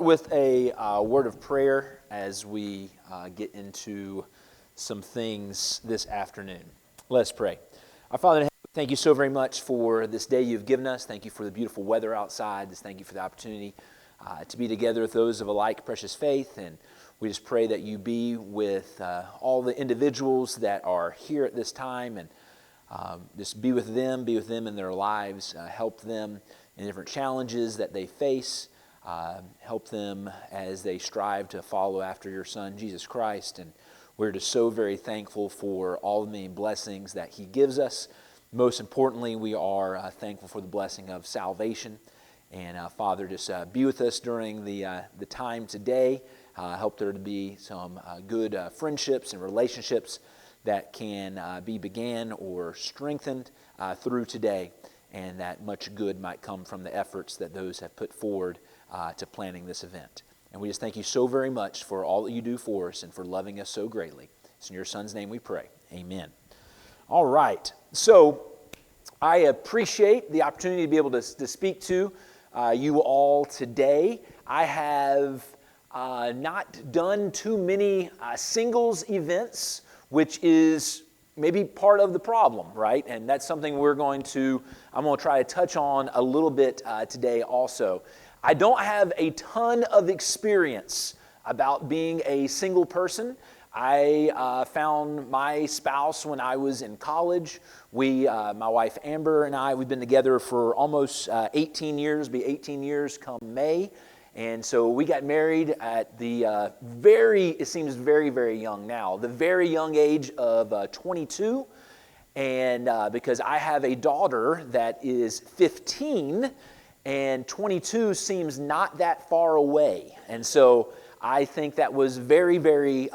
With a word of prayer as we get into some things this afternoon. Let's pray. Our Father in heaven, thank you so very much for this day you've given us. Thank you for the beautiful weather outside. Just thank you for the opportunity to be together with those of a like precious faith. And we just pray that you be with all the individuals that are here at this time, and just be with them in their lives, help them in different challenges that they face. Help them as they strive to follow after your Son, Jesus Christ. And we're just so very thankful for all the many blessings that He gives us. Most importantly, we are thankful for the blessing of salvation. And Father, just be with us during the time today. Help there to be some good friendships and relationships that can be began or strengthened through today, and that much good might come from the efforts that those have put forward to planning this event. And we just thank you so very much for all that you do for us and for loving us so greatly. It's in your Son's name we pray. Amen. All right. So I appreciate the opportunity to be able to speak to you all today. I have not done too many singles events, which is maybe part of the problem, right? And that's something I'm going to try to touch on a little bit today also. I don't have a ton of experience about being a single person. I found my spouse when I was in college. My wife Amber and I, we've been together for almost 18 years, be 18 years come May. And so we got married at the it seems very, very young now, the very young age of 22. And because I have a daughter that is 15, and 22 seems not that far away. And so I think that was very, very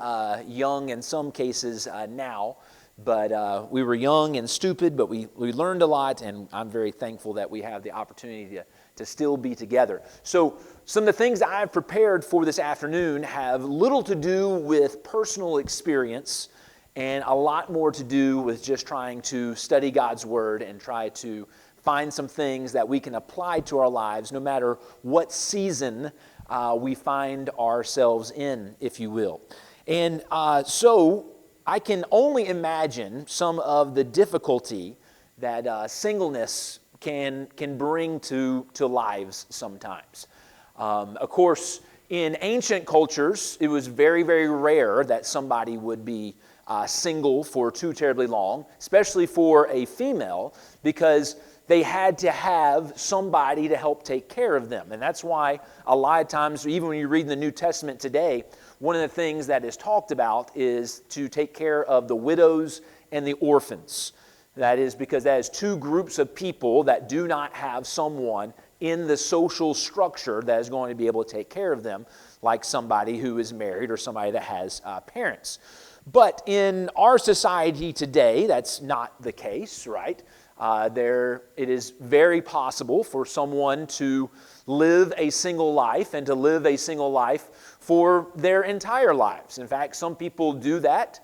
young in some cases now. But we were young and stupid, but we learned a lot, and I'm very thankful that we have the opportunity to still be together. So some of the things that I've prepared for this afternoon have little to do with personal experience and a lot more to do with just trying to study God's Word and try to find some things that we can apply to our lives no matter what season we find ourselves in, if you will. And so I can only imagine some of the difficulty that singleness can bring to lives sometimes. Of course, in ancient cultures, it was very, very rare that somebody would be single for too terribly long, especially for a female, because they had to have somebody to help take care of them. And that's why a lot of times, even when you read in the New Testament today, one of the things that is talked about is to take care of the widows and the orphans. That is because that is two groups of people that do not have someone in the social structure that is going to be able to take care of them, like somebody who is married or somebody that has parents. But in our society today, that's not the case, right? It is very possible for someone to live a single life and to live a single life for their entire lives. In fact, some people do that.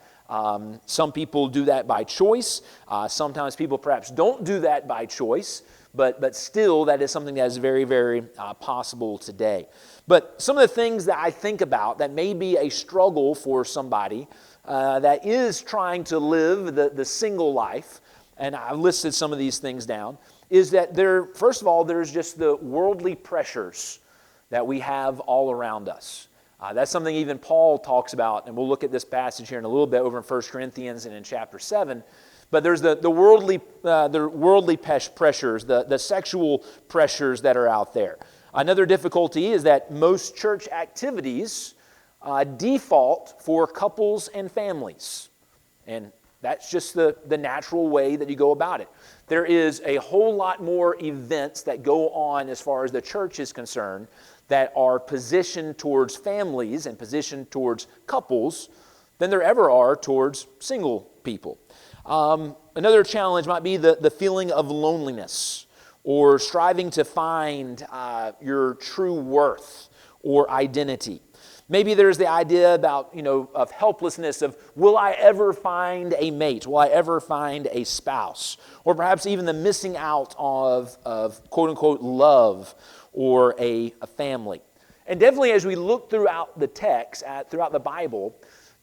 Some people do that by choice. Sometimes people perhaps don't do that by choice, but still that is something that is very, very possible today. But some of the things that I think about that may be a struggle for somebody that is trying to live the single life, and I've listed some of these things down, is that first of all, there's just the worldly pressures that we have all around us. That's something even Paul talks about, and we'll look at this passage here in a little bit over in 1 Corinthians and in chapter 7. But there's the worldly pressures, the sexual pressures that are out there. Another difficulty is that most church activities default for couples and families. And that's just the natural way that you go about it. There is a whole lot more events that go on as far as the church is concerned that are positioned towards families and positioned towards couples than there ever are towards single people. Another challenge might be the feeling of loneliness or striving to find your true worth or identity. Maybe there's the idea about, of helplessness of, will I ever find a mate? Will I ever find a spouse? Or perhaps even the missing out of quote-unquote love or a family. And definitely as we look throughout the text, throughout the Bible,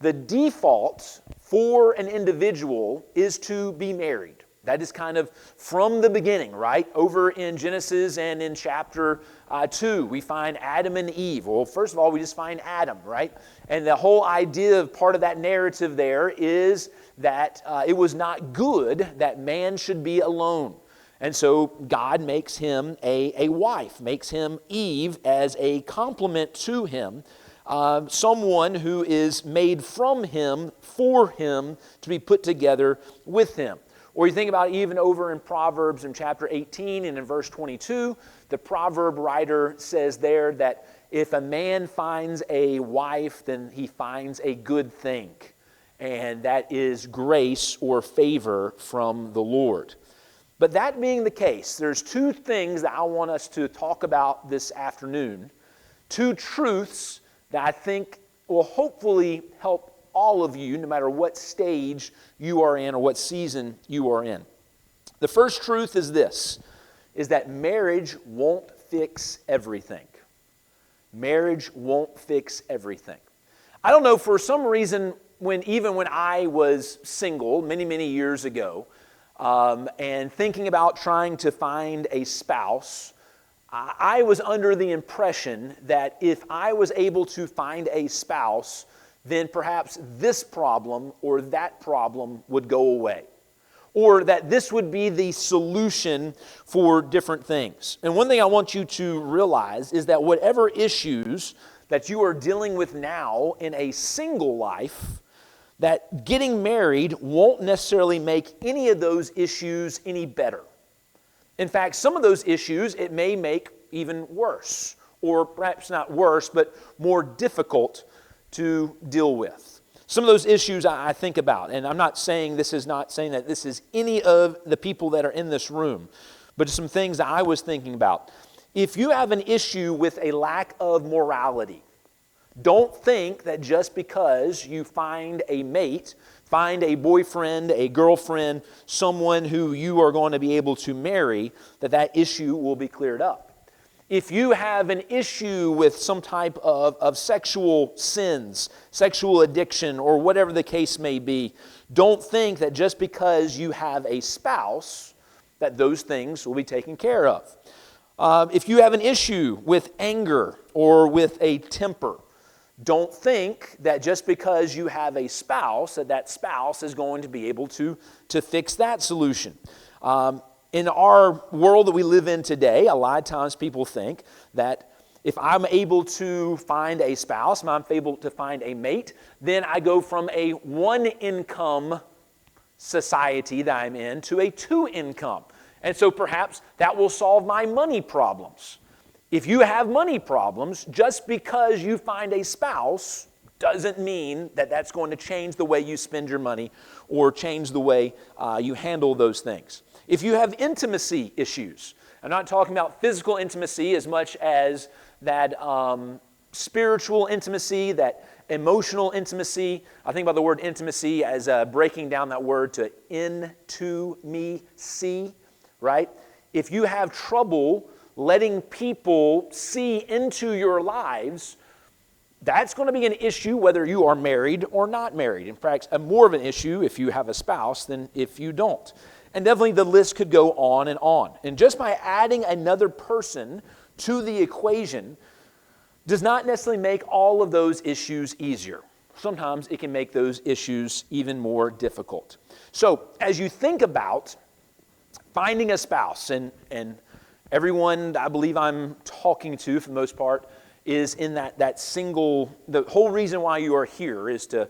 the default for an individual is to be married. That is kind of from the beginning, right? Over in Genesis and in chapter 2, we find Adam and Eve. Well, first of all, we just find Adam, right? And the whole idea of part of that narrative there is that it was not good that man should be alone. And so God makes him a wife, makes him Eve as a complement to him, someone who is made from him, for him, to be put together with him. Or you think about even over in Proverbs in chapter 18 and in verse 22, the proverb writer says there that if a man finds a wife, then he finds a good thing. And that is grace or favor from the Lord. But that being the case, there's two things that I want us to talk about this afternoon. Two truths that I think will hopefully help all of you, no matter what stage you are in or what season you are in. The first truth is this, is that marriage won't fix everything. Marriage won't fix everything. I don't know, for some reason, even when I was single many, many years ago, and thinking about trying to find a spouse, I was under the impression that if I was able to find a spouse, then perhaps this problem or that problem would go away. Or that this would be the solution for different things. And one thing I want you to realize is that whatever issues that you are dealing with now in a single life, that getting married won't necessarily make any of those issues any better. In fact, some of those issues it may make even worse, or perhaps not worse, but more difficult to deal with. Some of those issues I think about, and I'm not saying that this is any of the people that are in this room, but some things that I was thinking about. If you have an issue with a lack of morality, don't think that just because you find a mate, find a boyfriend, a girlfriend, someone who you are going to be able to marry, that issue will be cleared up. If you have an issue with some type of sexual sins, sexual addiction, or whatever the case may be, don't think that just because you have a spouse, that those things will be taken care of. If you have an issue with anger or with a temper, don't think that just because you have a spouse, that spouse is going to be able to fix that solution. In our world that we live in today, a lot of times people think that if I'm able to find a spouse, if I'm able to find a mate, then I go from a one-income society that I'm in to a two-income. And so perhaps that will solve my money problems. If you have money problems, just because you find a spouse doesn't mean that that's going to change the way you spend your money or change the way you handle those things. If you have intimacy issues, I'm not talking about physical intimacy as much as that spiritual intimacy, that emotional intimacy. I think about the word intimacy as breaking down that word to into me see, right? If you have trouble letting people see into your lives, that's going to be an issue whether you are married or not married. In fact, more of an issue if you have a spouse than if you don't. And definitely the list could go on and on. And just by adding another person to the equation does not necessarily make all of those issues easier. Sometimes it can make those issues even more difficult. So as you think about finding a spouse, and everyone I believe I'm talking to for the most part is in that single, the whole reason why you are here is to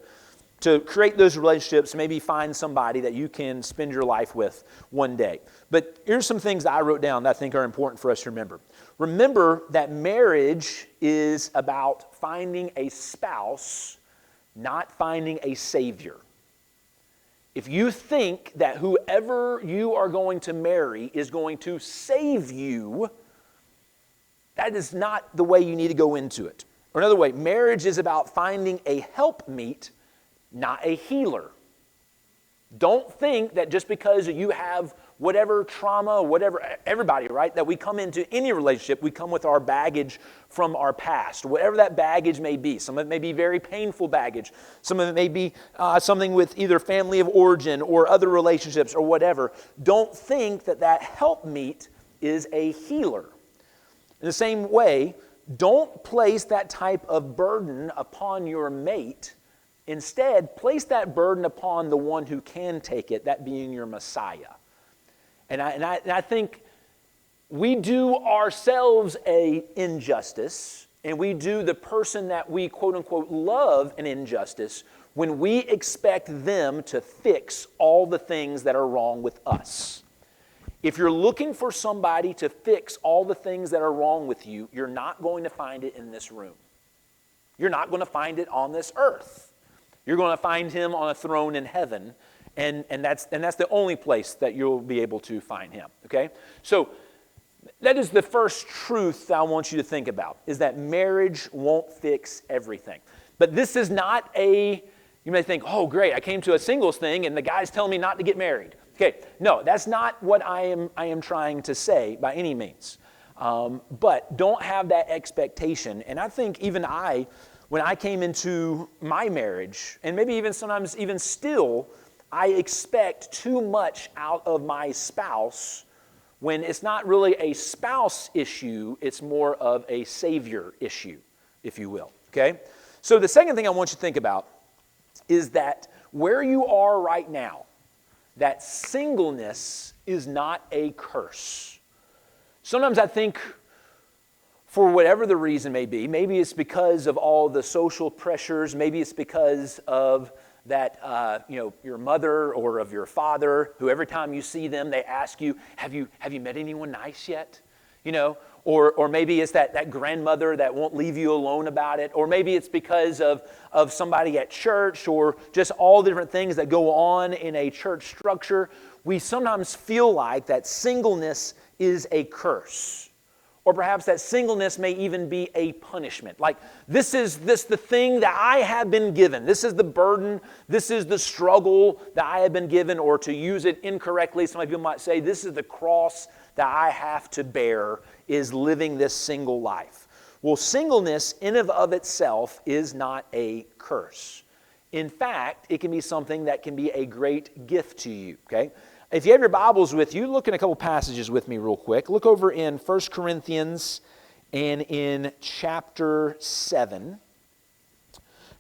create those relationships, maybe find somebody that you can spend your life with one day. But here's some things that I wrote down that I think are important for us to remember. Remember that marriage is about finding a spouse, not finding a savior. If you think that whoever you are going to marry is going to save you, that is not the way you need to go into it. Or another way, marriage is about finding a helpmeet, not a healer. Don't think that just because you have whatever trauma, whatever, everybody, right? That we come into any relationship, we come with our baggage from our past, whatever that baggage may be. Some of it may be very painful baggage. Some of it may be something with either family of origin or other relationships or whatever. Don't think that that helpmeet is a healer. In the same way, don't place that type of burden upon your mate. Instead, place that burden upon the one who can take it, that being your Messiah. And I think we do ourselves an injustice, and we do the person that we quote-unquote love an injustice when we expect them to fix all the things that are wrong with us. If you're looking for somebody to fix all the things that are wrong with you, you're not going to find it in this room. You're not going to find it on this earth. You're going to find him on a throne in heaven, and that's the only place that you'll be able to find him, okay? So that is the first truth that I want you to think about, is that marriage won't fix everything. But this is not you may think, oh, great, I came to a singles thing, and the guy's telling me not to get married. Okay, no, that's not what I am trying to say by any means. But don't have that expectation. And I think even when I came into my marriage, and maybe even sometimes even still, I expect too much out of my spouse when it's not really a spouse issue, it's more of a savior issue, if you will, okay? So the second thing I want you to think about is that where you are right now, that singleness is not a curse. Sometimes I think, for whatever the reason may be, maybe it's because of all the social pressures, maybe it's because of that, your mother or of your father, who every time you see them, they ask you, have you met anyone nice yet? Or maybe it's that grandmother that won't leave you alone about it. Or maybe it's because of somebody at church, or just all the different things that go on in a church structure. We sometimes feel like that singleness is a curse. Or perhaps that singleness may even be a punishment. Like, this is the thing that I have been given. This is the burden. This is the struggle that I have been given. Or to use it incorrectly, some people might say, this is the cross that I have to bear, is living this single life. Well, singleness in and of itself is not a curse. In fact, it can be something that can be a great gift to you, okay? If you have your Bibles with you, look in a couple passages with me real quick. Look over in 1 Corinthians and in chapter 7.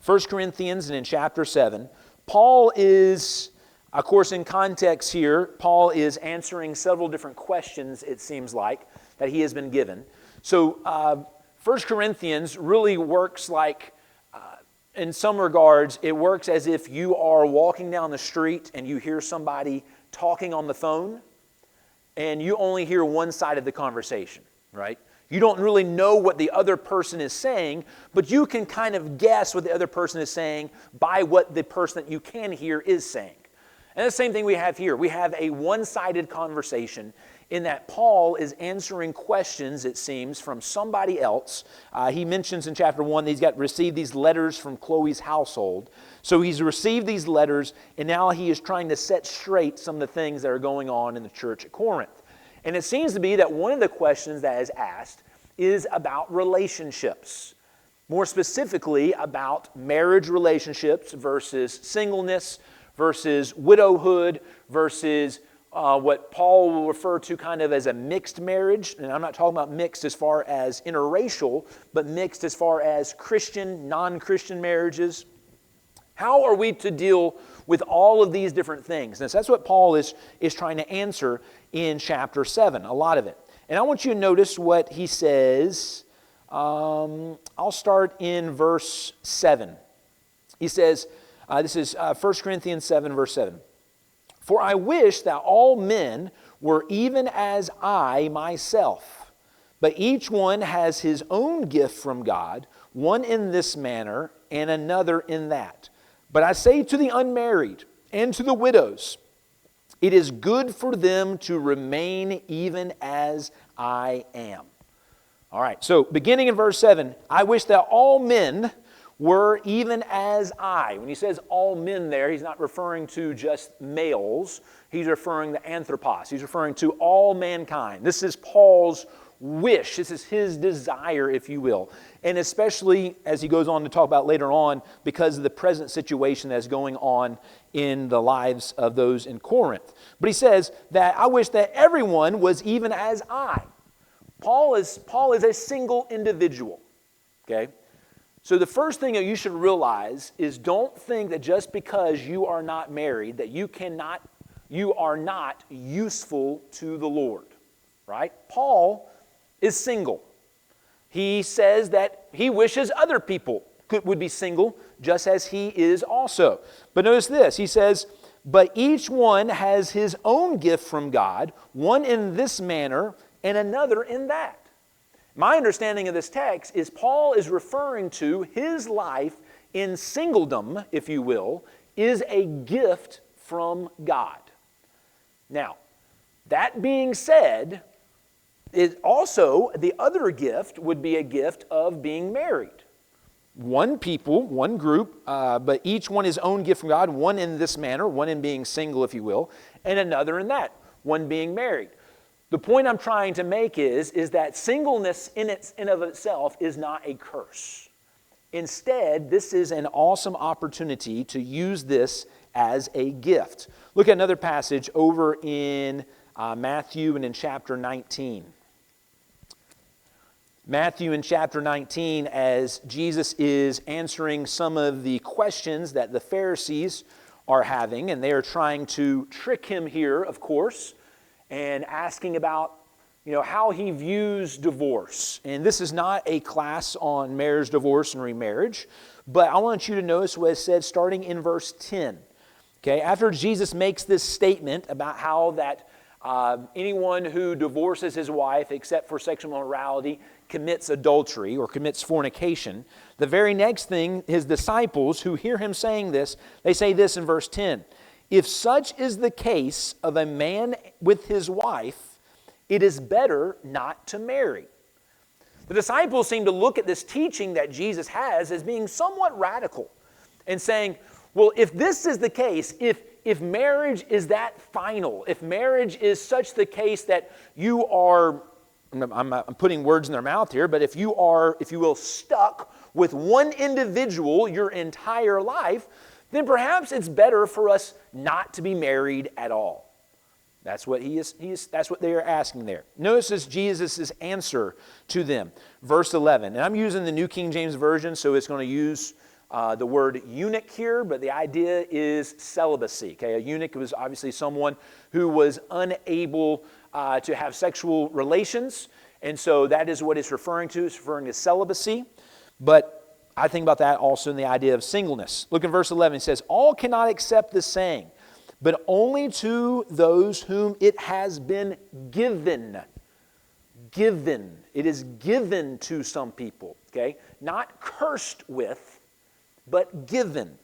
1 Corinthians and in chapter 7. Paul is, of course, in context here, Paul is answering several different questions, it seems like, that he has been given. So 1 Corinthians really works like, in some regards, it works as if you are walking down the street and you hear somebody talking on the phone, and you only hear one side of the conversation, right? You don't really know what the other person is saying, but you can kind of guess what the other person is saying by what the person that you can hear is saying. And the same thing we have here. We have a one-sided conversation in that Paul is answering questions, it seems, from somebody else. He mentions in chapter 1 that he's received these letters from Chloe's household. So he's received these letters, and now he is trying to set straight some of the things that are going on in the church at Corinth. And it seems to be that one of the questions that is asked is about relationships. More specifically, about marriage relationships versus singleness, versus widowhood, versus what Paul will refer to kind of as a mixed marriage. And I'm not talking about mixed as far as interracial, but mixed as far as Christian, non-Christian marriages. How are we to deal with all of these different things? And so that's what Paul is trying to answer in chapter 7, a lot of it. And I want you to notice what he says. I'll start in verse 7. He says, this is 1 Corinthians 7, verse 7. For I wish that all men were even as I myself, but each one has his own gift from God, one in this manner and another in that. But I say to the unmarried and to the widows, it is good for them to remain even as I am. All right, so beginning in verse 7, I wish that all men were even as I. When he says all men there, he's not referring to just males. He's referring to anthropos. He's referring to all mankind. This is Paul's wish. This is his desire, if you will. And especially as he goes on to talk about later on, because of the present situation that's going on in the lives of those in Corinth. But he says that I wish that everyone was even as I. Paul is a single individual. Okay? So the first thing that you should realize is don't think that just because you are not married that you are not useful to the Lord. Right? Paul is single. He says that he wishes other people would be single just as he is also. But notice this, he says, but each one has his own gift from God, one in this manner and another in that. My understanding of this text is Paul is referring to his life in singledom, if you will, is a gift from God. Now, that being said, also, the other gift would be a gift of being married. One people, one group, but each one his own gift from God, one in this manner, one in being single, if you will, and another in that, one being married. The point I'm trying to make is that singleness in and of itself is not a curse. Instead, this is an awesome opportunity to use this as a gift. Look at another passage over in Matthew and in chapter 19. Matthew in chapter 19, as Jesus is answering some of the questions that the Pharisees are having, and they are trying to trick him here, of course, and asking about, how he views divorce. And this is not a class on marriage, divorce, and remarriage, but I want you to notice what it said starting in verse 10. Okay, after Jesus makes this statement about how that anyone who divorces his wife except for sexual immorality commits adultery or commits fornication, the very next thing, his disciples who hear him saying this, they say this in verse 10. If such is the case of a man with his wife, it is better not to marry. The disciples seem to look at this teaching that Jesus has as being somewhat radical and saying, well, if this is the case, if marriage is that final, if marriage is such the case that you are, I'm putting words in their mouth here, but if you are, if you will, stuck with one individual your entire life, then perhaps it's better for us not to be married at all. That's what that's what they are asking there. Notice Jesus' answer to them. Verse 11, and I'm using the New King James Version, so it's going to use the word eunuch here, but the idea is celibacy. Okay, a eunuch was obviously someone who was unable to have sexual relations, and so that is what it's referring to. It's referring to celibacy, but I think about that also in the idea of singleness. Look in verse 11. It says, all cannot accept this saying, but only to those whom it has been given. Given. It is given to some people, okay? Not cursed with, but given.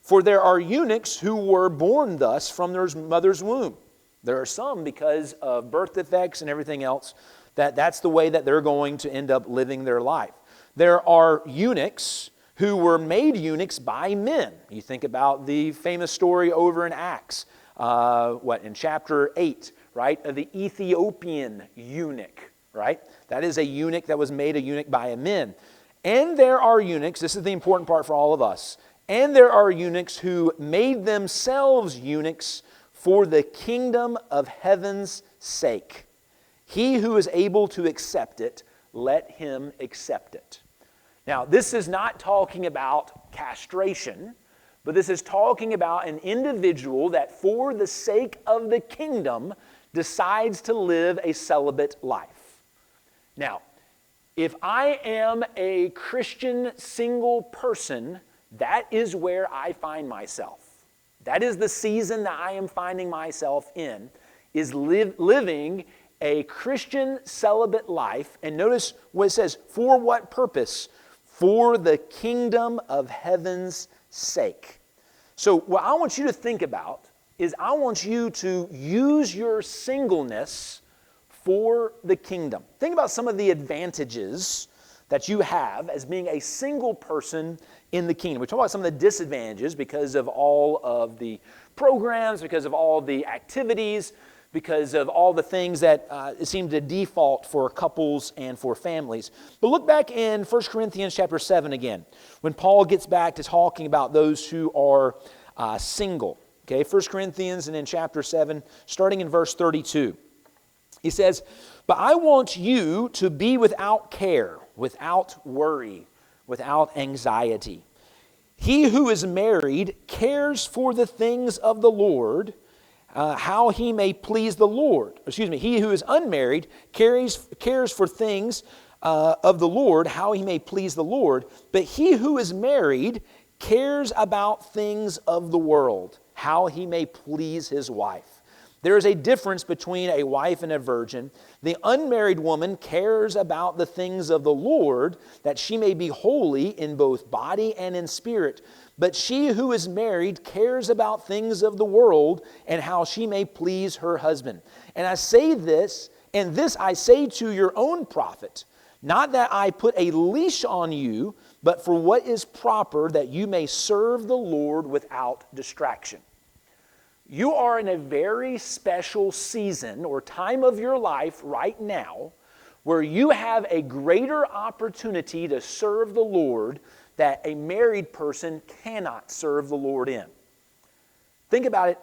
For there are eunuchs who were born thus from their mother's womb. There are some, because of birth defects and everything else, that's the way that they're going to end up living their life. There are eunuchs who were made eunuchs by men. You think about the famous story over in Acts, in chapter 8, right, of the Ethiopian eunuch, right? That is a eunuch that was made a eunuch by a man. And there are eunuchs, this is the important part for all of us, and there are eunuchs who made themselves eunuchs for the kingdom of heaven's sake. He who is able to accept it, let him accept it. Now, this is not talking about castration, but this is talking about an individual that for the sake of the kingdom decides to live a celibate life. Now, if I am a Christian single person, that is where I find myself. That is the season that I am finding myself in, is living a Christian celibate life. And notice what it says, for what purpose? For the kingdom of heaven's sake. So what I want you to think about is I want you to use your singleness for the kingdom. Think about some of the advantages that you have as being a single person in the kingdom. We talk about some of the disadvantages because of all of the programs, because of all the activities, because of all the things that seem to default for couples and for families. But look back in 1 Corinthians chapter 7 again, when Paul gets back to talking about those who are single. Okay, 1 Corinthians and in chapter 7, starting in verse 32. He says, "But I want you to be without care, without worry, without anxiety. He who is married cares for the things of the Lord, how he may please the Lord." He who is unmarried cares for things of the Lord, how he may please the Lord. But he who is married cares about things of the world, how he may please his wife. There is a difference between a wife and a virgin. The unmarried woman cares about the things of the Lord, that she may be holy in both body and in spirit. But she who is married cares about things of the world, and how she may please her husband. And I say this, and this I say to your own profit, not that I put a leash on you, but for what is proper, that you may serve the Lord without distraction. You are in a very special season or time of your life right now where you have a greater opportunity to serve the Lord that a married person cannot serve the Lord in. Think about it,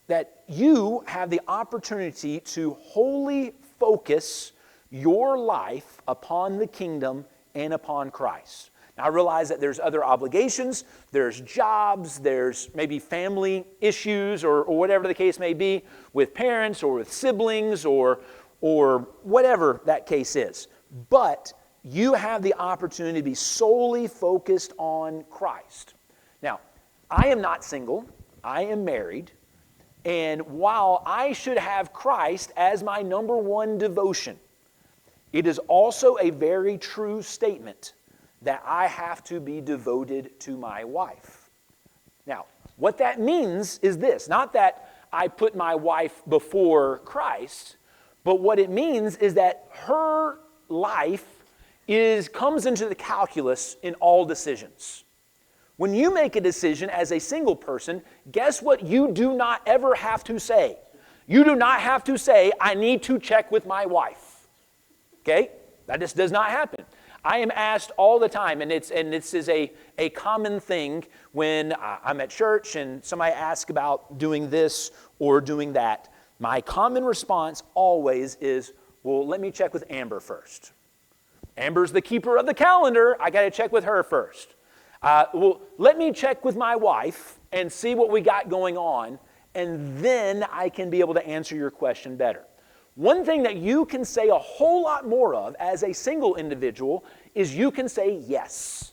that you have the opportunity to wholly focus your life upon the kingdom and upon Christ. Now, I realize that there's other obligations, there's jobs, there's maybe family issues or whatever the case may be with parents or with siblings or whatever that case is. But you have the opportunity to be solely focused on Christ. Now, I am not single, I am married, and while I should have Christ as my number one devotion, it is also a very true statement that I have to be devoted to my wife. Now, what that means is this, not that I put my wife before Christ, but what it means is that her life comes into the calculus in all decisions. When you make a decision as a single person, guess what you do not ever have to say? You do not have to say, I need to check with my wife. Okay? That just does not happen. I am asked all the time, and this is a common thing when I'm at church and somebody asks about doing this or doing that. My common response always is, well, let me check with Amber first. Amber's the keeper of the calendar. I got to check with her first. Well, let me check with my wife and see what we got going on, and then I can be able to answer your question better. One thing that you can say a whole lot more of as a single individual is you can say yes.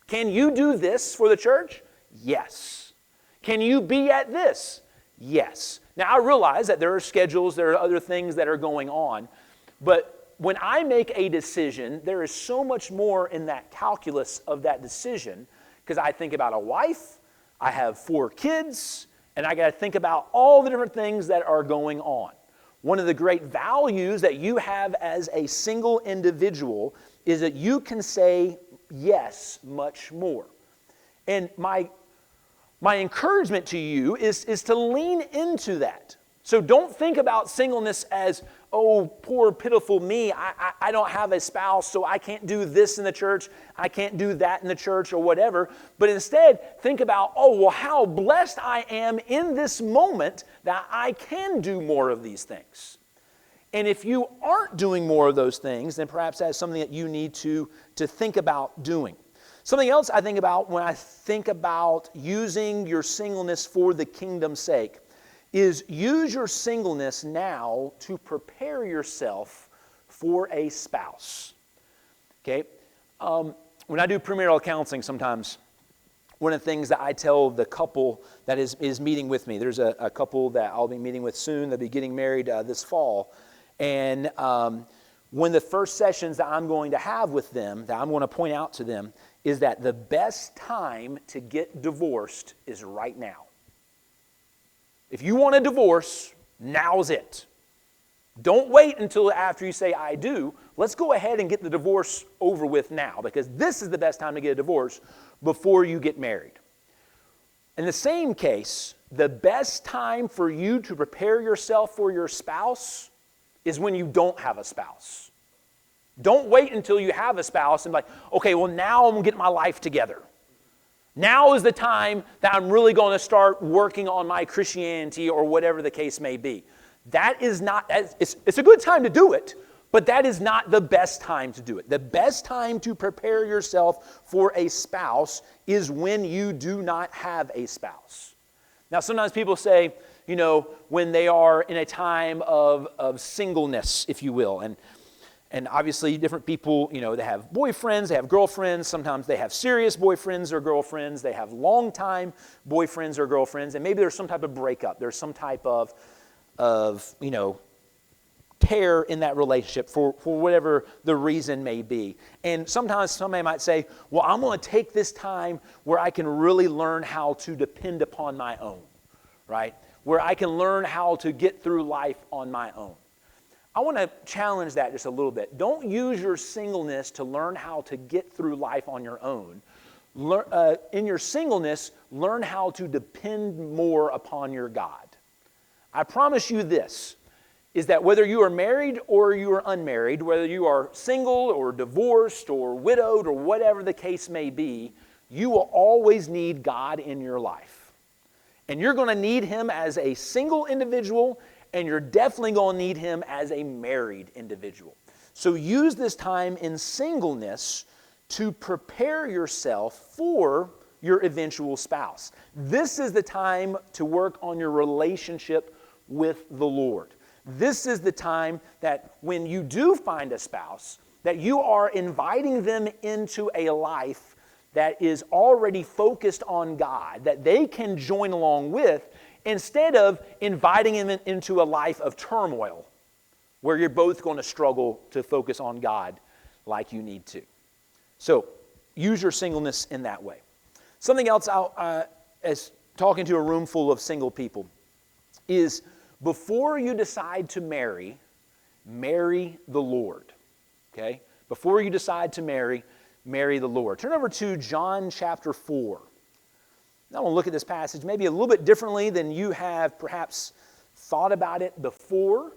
Can you do this for the church? Yes. Can you be at this? Yes. Now, I realize that there are schedules, there are other things that are going on, but when I make a decision, there is so much more in that calculus of that decision, because I think about a wife, I have 4 kids, and I got to think about all the different things that are going on. One of the great values that you have as a single individual is that you can say yes much more. And my encouragement to you is to lean into that. So don't think about singleness as, oh, poor, pitiful me. I don't have a spouse, so I can't do this in the church. I can't do that in the church or whatever. But instead, think about, oh, well, how blessed I am in this moment that I can do more of these things. And if you aren't doing more of those things, then perhaps that's something that you need to think about doing. Something else I think about when I think about using your singleness for the kingdom's sake is use your singleness now to prepare yourself for a spouse. Okay? When I do premarital counseling sometimes, one of the things that I tell the couple that is meeting with me, there's a couple that I'll be meeting with soon, they'll be getting married this fall, and one of the first sessions that I'm going to have with them, that I'm going to point out to them, is that the best time to get divorced is right now. If you want a divorce, now's it. Don't wait until after you say, I do. Let's go ahead and get the divorce over with now, because this is the best time to get a divorce before you get married. In the same case, the best time for you to prepare yourself for your spouse is when you don't have a spouse. Don't wait until you have a spouse and be like, okay, well now I'm going to get my life together. Now is the time that I'm really going to start working on my Christianity or whatever the case may be. That is not, it's a good time to do it, but that is not the best time to do it. The best time to prepare yourself for a spouse is when you do not have a spouse. Now, sometimes people say, when they are in a time of singleness, if you will, and obviously different people, they have boyfriends, they have girlfriends, sometimes they have serious boyfriends or girlfriends, they have long-time boyfriends or girlfriends, and maybe there's some type of breakup, there's some type of tear in that relationship for whatever the reason may be. And sometimes somebody might say, well, I'm going to take this time where I can really learn how to depend upon my own, right? Where I can learn how to get through life on my own. I want to challenge that just a little bit. Don't use your singleness to learn how to get through life on your own. In your singleness, learn how to depend more upon your God. I promise you this, is that whether you are married or you are unmarried, whether you are single or divorced or widowed or whatever the case may be, you will always need God in your life. And you're going to need Him as a single individual, and you're definitely going to need Him as a married individual. So use this time in singleness to prepare yourself for your eventual spouse. This is the time to work on your relationship with the Lord. This is the time that when you do find a spouse, that you are inviting them into a life that is already focused on God, that they can join along with, instead of inviting them into a life of turmoil where you're both going to struggle to focus on God like you need to. So use your singleness in that way. Something else, as talking to a room full of single people, is before you decide to marry the Lord. Okay? Before you decide to marry the Lord. Turn over to John chapter 4. I want to look at this passage maybe a little bit differently than you have perhaps thought about it before.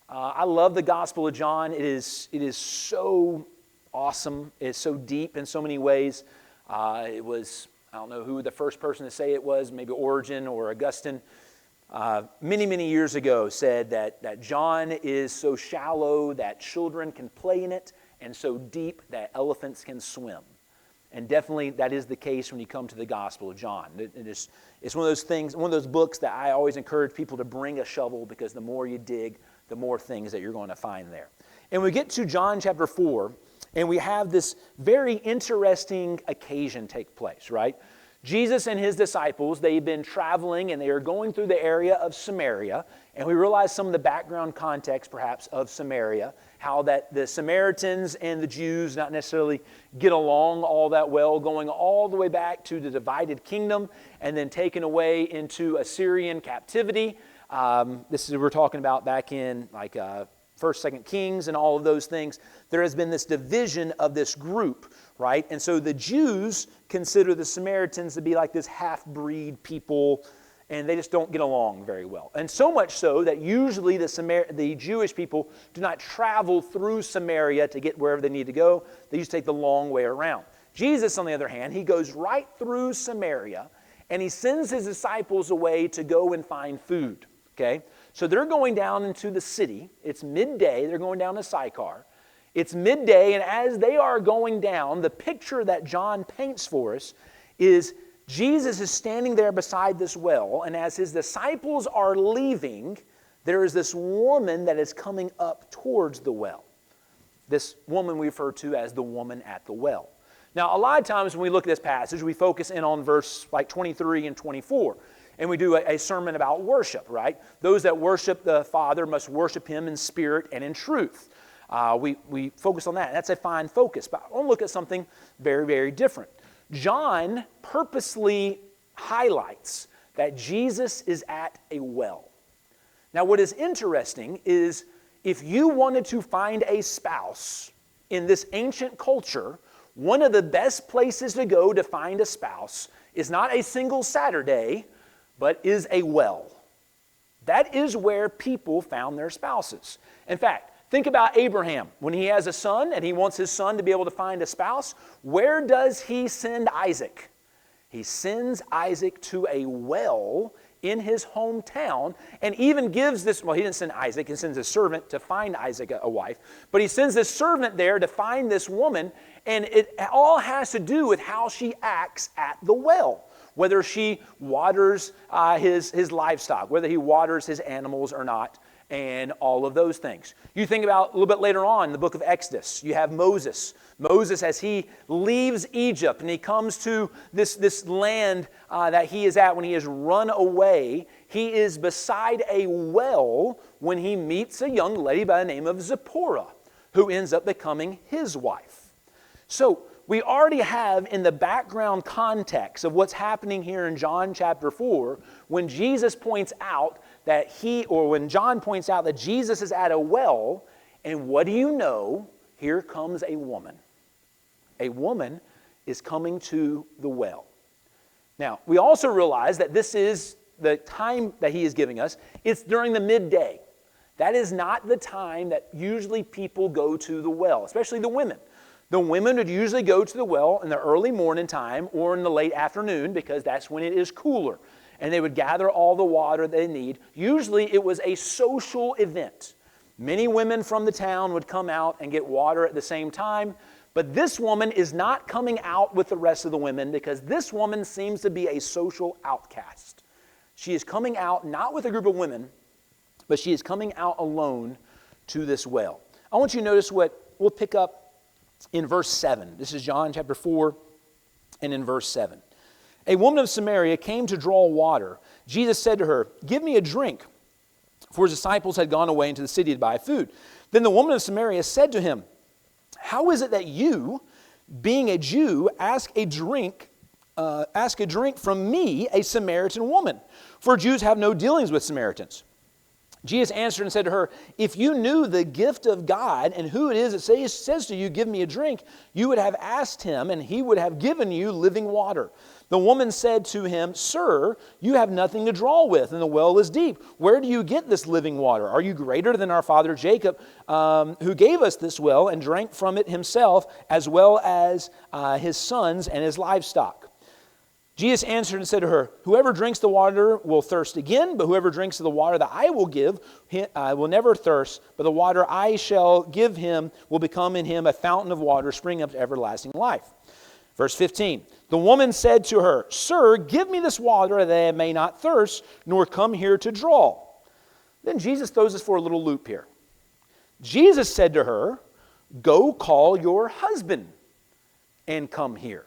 I love the Gospel of John. It is so awesome. It's so deep in so many ways. It was, I don't know who the first person to say it was, maybe Origen or Augustine. Many, many years ago said that John is so shallow that children can play in it, and so deep that elephants can swim. And definitely that is the case when you come to the Gospel of John. It's one of those things, one of those books that I always encourage people to bring a shovel, because the more you dig, the more things that you're going to find there. And we get to John chapter 4, and we have this very interesting occasion take place, right? Jesus and His disciples, they've been traveling and they are going through the area of Samaria, and we realize some of the background context perhaps of Samaria, how that the Samaritans and the Jews not necessarily get along all that well, going all the way back to the divided kingdom and then taken away into Assyrian captivity. This is we're talking about back in like 1st, 2nd Kings and all of those things. There has been this division of this group, right? And so the Jews consider the Samaritans to be like this half-breed people, and they just don't get along very well. And so much so that usually the Jewish people do not travel through Samaria to get wherever they need to go. They used to take the long way around. Jesus, on the other hand, He goes right through Samaria, and He sends His disciples away to go and find food. Okay? So they're going down into the city. It's midday. They're going down to Sychar. It's midday, and as they are going down, the picture that John paints for us is Jesus is standing there beside this well, and as His disciples are leaving, there is this woman that is coming up towards the well. This woman we refer to as the woman at the well. Now, a lot of times when we look at this passage, we focus in on verse like 23 and 24. And we do a sermon about worship, right? Those that worship the Father must worship Him in spirit and in truth. We focus on that. That's a fine focus. But I want to look at something very, very different. John purposely highlights that Jesus is at a well. Now, what is interesting is if you wanted to find a spouse in this ancient culture, one of the best places to go to find a spouse is not a single Saturday, but is a well. That is where people found their spouses. In fact, think about Abraham. When he has a son and he wants his son to be able to find a spouse, where does he send Isaac? He sends Isaac to a well in his hometown and even gives this, well, he didn't send Isaac, he sends a servant to find Isaac a wife, but he sends this servant there to find this woman, and it all has to do with how she acts at the well. Whether she waters his livestock, whether he waters his animals or not, and all of those things. You think about a little bit later on in the book of Exodus, you have Moses. Moses, as he leaves Egypt and he comes to this land that he is at when he has run away, he is beside a well when he meets a young lady by the name of Zipporah, who ends up becoming his wife. So we already have in the background context of what's happening here in John chapter 4, when Jesus points out that when John points out that Jesus is at a well, and what do you know? Here comes a woman. A woman is coming to the well. Now, we also realize that this is the time that he is giving us. It's during the midday. That is not the time that usually people go to the well, especially the women. The women would usually go to the well in the early morning time or in the late afternoon because that's when it is cooler. And they would gather all the water they need. Usually it was a social event. Many women from the town would come out and get water at the same time. But this woman is not coming out with the rest of the women because this woman seems to be a social outcast. She is coming out not with a group of women, but she is coming out alone to this well. I want you to notice what we'll pick up in verse 7. This is John chapter 4 and in verse 7. A woman of Samaria came to draw water. Jesus said to her, "Give me a drink," for his disciples had gone away into the city to buy food. Then the woman of Samaria said to him, "How is it that you, being a Jew, ask a drink from me, a Samaritan woman? For Jews have no dealings with Samaritans." Jesus answered and said to her, "If you knew the gift of God and who it is that says to you, 'Give me a drink,' you would have asked him, and he would have given you living water." The woman said to him, "Sir, you have nothing to draw with, and the well is deep. Where do you get this living water? Are you greater than our father Jacob, who gave us this well and drank from it himself, as well as his sons and his livestock?" Jesus answered and said to her, "Whoever drinks the water will thirst again, but whoever drinks of the water that I will give will never thirst, but the water I shall give him will become in him a fountain of water springing up to everlasting life." Verse 15, the woman said to her, "Sir, give me this water that I may not thirst, nor come here to draw." Then Jesus throws us for a little loop here. Jesus said to her, "Go call your husband and come here."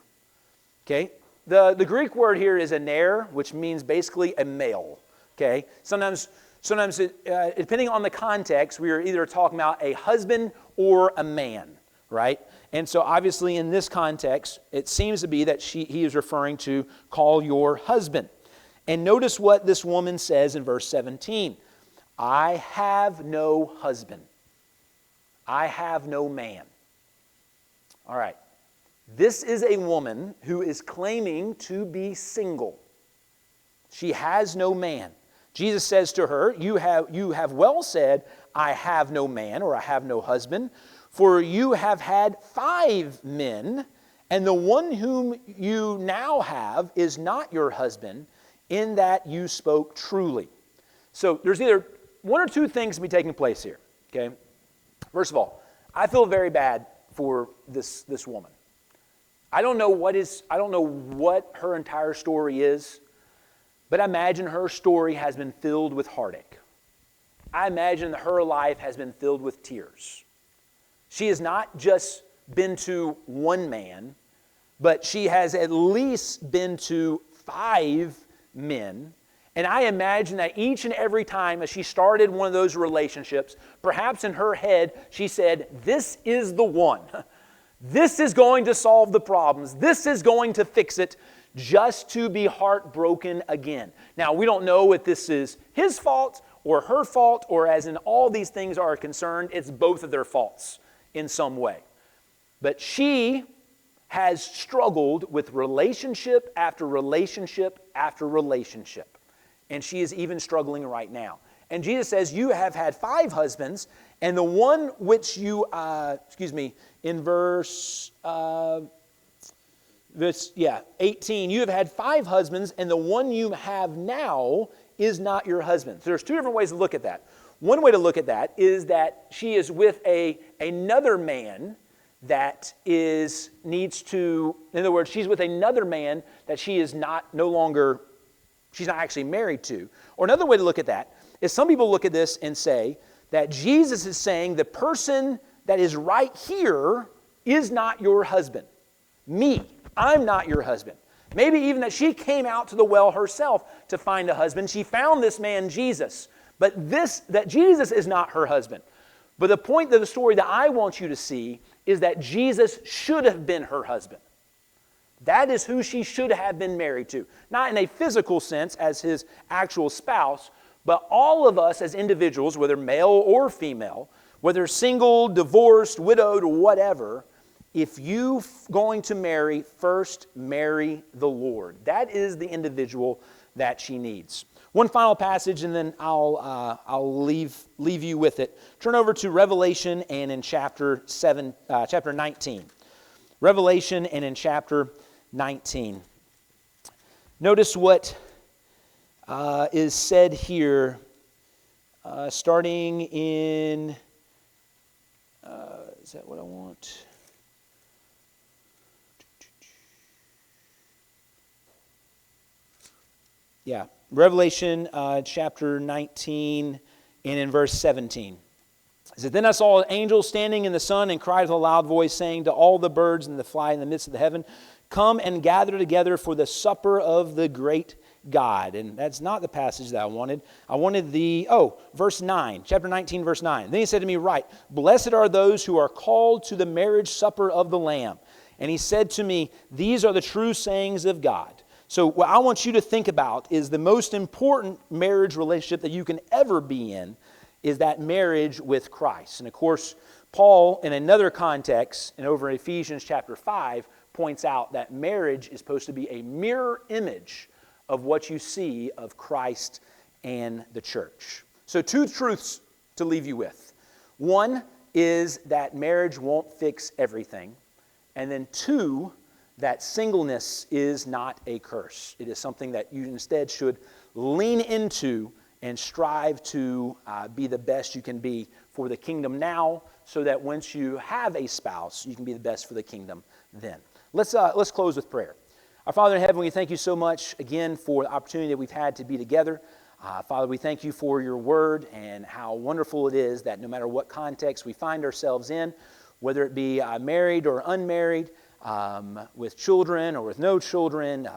Okay? The Greek word here is aner, which means basically a male. Okay? Sometimes depending on the context, we are either talking about a husband or a man, right? And so obviously in this context, it seems to be that he is referring to call your husband. And notice what this woman says in verse 17. "I have no husband. I have no man." All right. This is a woman who is claiming to be single. She has no man. Jesus says to her, you have well said, "I have no man," or "I have no husband. For you have had 5 men, and the one whom you now have is not your husband, in that you spoke truly." So there's either one or two things to be taking place here. Okay? First of all, I feel very bad for this woman. I don't know what her entire story is, but I imagine her story has been filled with heartache. I imagine that her life has been filled with tears. She has not just been to one man, but she has at least been to 5 men. And I imagine that each and every time as she started one of those relationships, perhaps in her head, she said, "This is the one. This is going to solve the problems. This is going to fix it," just to be heartbroken again. Now, we don't know if this is his fault or her fault, or as in all these things are concerned, it's both of their faults in some way. But she has struggled with relationship after relationship after relationship. And she is even struggling right now. And Jesus says, you have had 5 husbands, and the one which you, in verse 18, you have had 5 husbands, and the one you have now is not your husband. So there's 2 different ways to look at that. One way to look at that is that she is with another man that needs to, in other words, she's with another man that she is she's not actually married to. Or another way to look at that is some people look at this and say that Jesus is saying the person that is right here is not your husband. I'm not your husband. Maybe even that she came out to the well herself to find a husband. She found this man, Jesus. But that Jesus is not her husband. But the point of the story that I want you to see is that Jesus should have been her husband. That is who she should have been married to. Not in a physical sense as his actual spouse, but all of us as individuals, whether male or female, whether single, divorced, widowed, or whatever, if you're going to marry, first marry the Lord. That is the individual that she needs. One final passage, and then I'll leave you with it. Turn over to Revelation and in chapter 19. Revelation and in chapter 19. Notice what is said here, starting in. Is that what I want? Yeah, Revelation chapter 19 and in verse 17. It says, then I saw an angel standing in the sun and cried with a loud voice, saying to all the birds and the fly in the midst of the heaven, come and gather together for the supper of the great God. And that's not the passage that I wanted. I wanted verse 9, chapter 19, verse 9. Then he said to me, write, blessed are those who are called to the marriage supper of the Lamb. And he said to me, these are the true sayings of God. So what I want you to think about is the most important marriage relationship that you can ever be in is that marriage with Christ. And of course, Paul, in another context, and over in Ephesians chapter 5, points out that marriage is supposed to be a mirror image of what you see of Christ and the church. So 2 truths to leave you with. One is that marriage won't fix everything. And then 2, that singleness is not a curse. It is something that you instead should lean into and strive to be the best you can be for the kingdom now, so that once you have a spouse, you can be the best for the kingdom then. Let's close with prayer. Our Father in heaven, we thank you so much again for the opportunity that we've had to be together. Father, we thank you for your word and how wonderful it is that no matter what context we find ourselves in, whether it be married or unmarried, with children or with no children,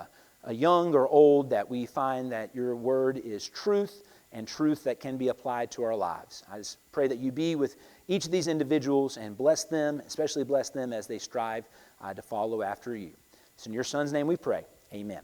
young or old, that we find that your word is truth and truth that can be applied to our lives. I just pray that you be with each of these individuals and bless them, especially bless them as they strive to follow after you. It's in your Son's name we pray. Amen.